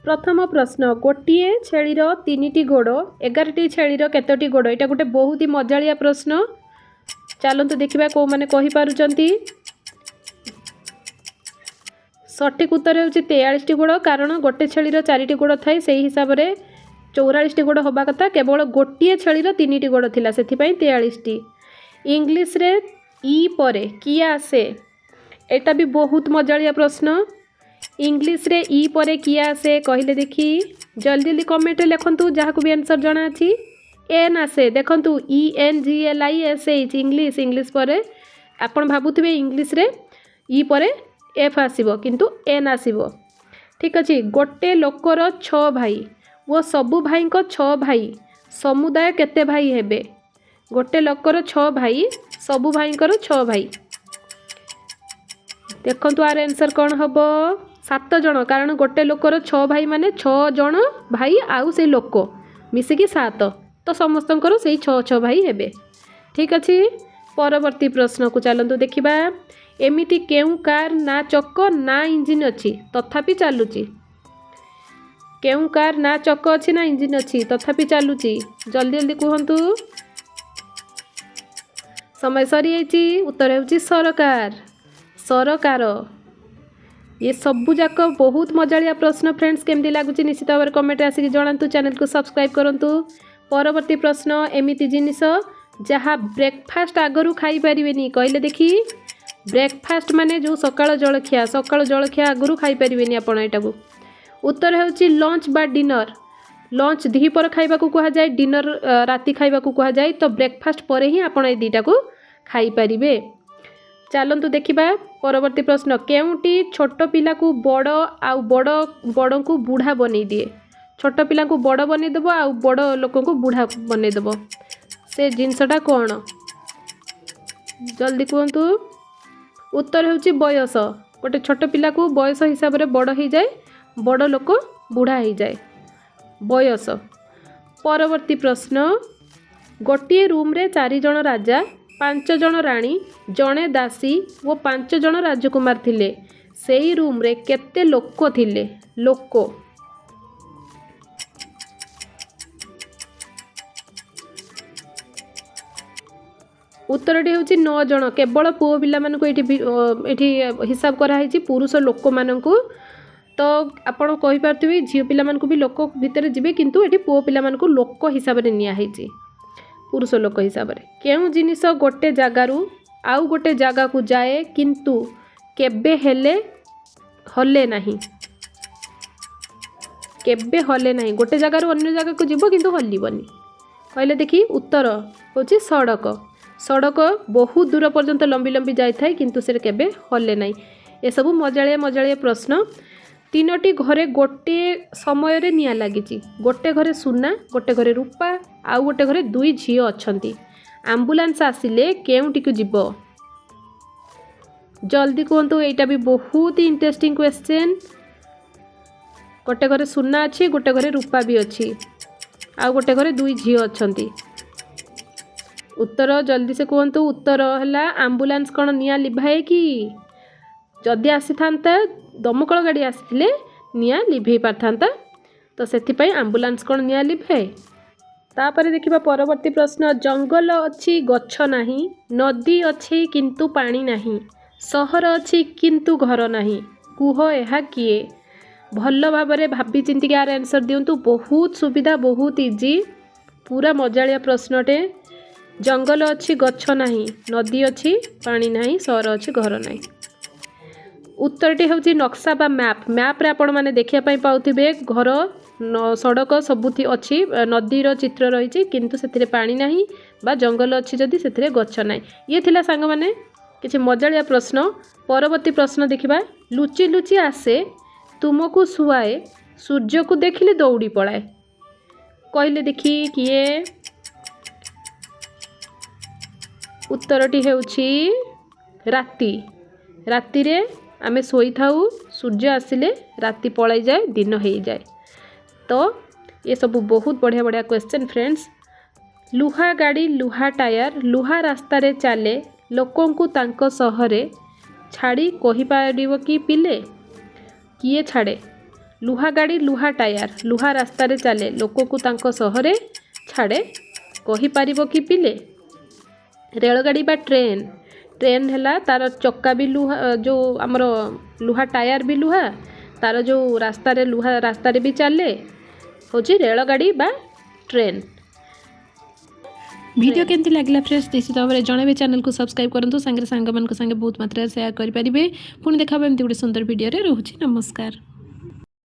प्रथम प्रश्न गोटे छेलीर 3टी गोड़ 11टी छेलीर केतोटी गोड़। यहाँ गोटे बहुत ही मजालिया प्रश्न। चलतु देखा कौ मैंने कहीपरुंट। सठिक उत्तर होची 43टी गोड़, कारण गोटे छेलीर 4टी गोड़ थाए से हिसाब से 44टी गोड़ हवा कथा। केवल गोटे छेलीर 3टी गोड़ थिला से 43टी। इंग्लिश रे ई परे किए आसे। एटा भी बहुत मजालिया प्रश्न। इंग्लिश रे ई परे किए आसे कहले देखी। जल्दी जल्दी कमेंट लिखंतु जहाँ को भी आंसर जଣା अछि। एन आसे देखंतु ENGLISH इंग्लिश। इंग्लिश परे आपण भाबुथिबे इंग्लिश रे ई परे एफ आसीबो किंतु एन आसीबो। ठीक अछि। गोटे लोकर 6 भाई वो सबु भाई को 6 भाई समुदाय केते भाई हेबे। गोटे लोकर 6 भाई सबु भाई को 6 भाई। देखंतु आर आंसर कौन हम 7 जन, कारण गोटे लोकर 6 भाई माने 6 जन भाई आउ से लोक मिसिकी 7 तो समस्तंकर से 6 भाई हेबे। ठीक अच्छे। परवर्ती प्रश्न को चलतु देखा। एमिति केउ कार ना चक ना इंजिन अच्छी तथापि चलुची। केउ कार ना चक अच्छी ना इंजिन अच्छी तथापि चलुची। जल्दी जल्दी कहतु। समय सरी जाइए। उत्तर होची सरकार। सरकार। ये सबू जाक बहुत मजालिया प्रश्न फ्रेंड्स। केमती लगुच निश्चित भाव में कमेंट आसिक जनातु। चैनल को सब्सक्राइब करूँ। परवर्ती प्रश्न एमिति जिनिस जहाँ ब्रेकफास्ट आगरू खाई पारिबेनी कहले देखी। ब्रेकफास्ट माने जो सकाळ जलखिया आगरू खाई पारिबेनी आपण एटा को। उत्तर होची लंच बा डिनर। लंच द्विपर खाइबा को कहा जाए, डिनर राति खाइबा को कहा जाए। तो ब्रेकफास्ट पर ही आपण ए दुईटा को खाई पारिबे। चलतु देखा। परवर्ती प्रश्न केउटी छोट पिला को बड़ आउ बड़ बड़ को बूढ़ा बनै दिए। छोट पिला को बड़ बनईदेव आउ बड़ लोक को बूढ़ा बनईदेव। से जिनसटा कौन जल्दी कहतु। उत्तर होची बयस। गोटे छोट पिला को बयस हिसाब से बड़ हो जाए, बड़ लोक बूढ़ा हो जाए बयस। परवर्ती प्रश्न गोटे रूम रे 4 जन राजा 5 जन राणी जड़े दासी वो 5 जन राजकुमार थिले। सेई रूम रे केते लोक थिले। लोक उत्तरटी होची 9 जन। केवल पुओ पिला मानकु एठी हिसाब कराई पुरुष लोक मानकु। तो आपण कहि पारथिबे झियो पिला मानकु भी लोक भितर जिबे, किंतु एठी पुओ पिला मानकु लोक हिसाब रे निया हेची पुरुष लोक हिसाब रे। केउ जिनिस गोटे जगारू आउ गोटे जगह को जाए किंतु केबे हेले हले नहीं। केबे हले नहीं। गोटे जगारू अन्य जगह को जीवो किंतु हलिबनी कहले देखी। उत्तर होची सड़क। सड़क बहुत दूर पर्यंत लंबी लंबी जाई थाए किंतु से केबे हले नहीं। ए सब मजालिया मजालिया प्रश्न। 3टी घरे गोटे समय रे निया लागिची। गोटे घरे सुना, गोटे घरे रूपा आउ गोटे घरे 2 झियो अछंती। एम्बुलेंस आसिले केउटी को जीव। जल्दी कहतु। एटा भी बहुत ही इंटरेस्टिंग क्वेश्चन। गोटे घरे सुना अच्छी, गोटे घरे रूपा भी अच्छी आउ गोटे घरे 2 झियो अछंती। उत्तर जल्दी से कहतु। उत्तर है एम्बुलेंस कौन निया लिभाए कि। जदि आसी था दमकल गाड़ी आसिले निया लिभे पारथांता। तो सेथिपाई एम्बुलेंस कौन निया लिभाए। तापर देखिबा परवर्ती प्रश्न जंगल अच्छी गछ नाही, नदी अच्छी किंतु पानी नाही, सहर अच्छी किंतु घर नाही, कुह एहा किए। भल भाबरे भाबी चिंतिक यार आंसर दियंतु। बहुत सुविधा, बहुत इजी, पूरा मजालिया प्रश्नटे। जंगल अच्छी गछ नाही, नदी अच्छी पानी नाही, सहर अच्छी घर नाही। उत्तरटी होची नक्शा बा मैप। मैप रे आपण माने देखिया पई पाउथिबे घर सड़क सबुथि अच्छी, नदीर चित्र रही किंतु से पानी नाही बा जंगल अच्छी जदि से गछ नाही। ये थिला सांग माने किछि मजालिया प्रश्न। परवर्ती प्रश्न देखिबा। लुचि लुचि आसे तुमको सुआए, सूर्य को देखिले दौड़ी पड़ाए कहले देखी किए। उत्तरटी हेउछि राति। राति रे आमे सोई थाउ, सूर्य आसिले राति पलाई जाए, दिन हो जाए। तो ये सब बहुत बढ़िया बढ़िया क्वेश्चन फ्रेंड्स। लुहा गाड़ी लुहा टायर लुहा रास्ता रे चले, लोकों को तांको सहरे छाड़ी कहि पारिबो कि पिले। किए छाड़े लुहा गाड़ी लुहा टायर लुहा रास्तार चले लोक को तांको सहरे छाड़े कही पारिबो कि पिले। रेलगाड़ी बा ट्रेन ट्रेन है तार चक्का भी लुहा जो आमर लुहा टायर भी लुहा तार जो रास्तार लुहा रास्तार भी चले हूँ रेलगाड़ी बा ट्रेन। वीडियो केमती लगला फ्रेंड्स निश्चित भाव में जनइबे चैनल को सब्सक्राइब करूँ सांगे सांग मान संगे बहुत मात्रा शेयर करेंगे पुणी देखा एमती गोटे सुंदर वीडियो रोचे नमस्कार।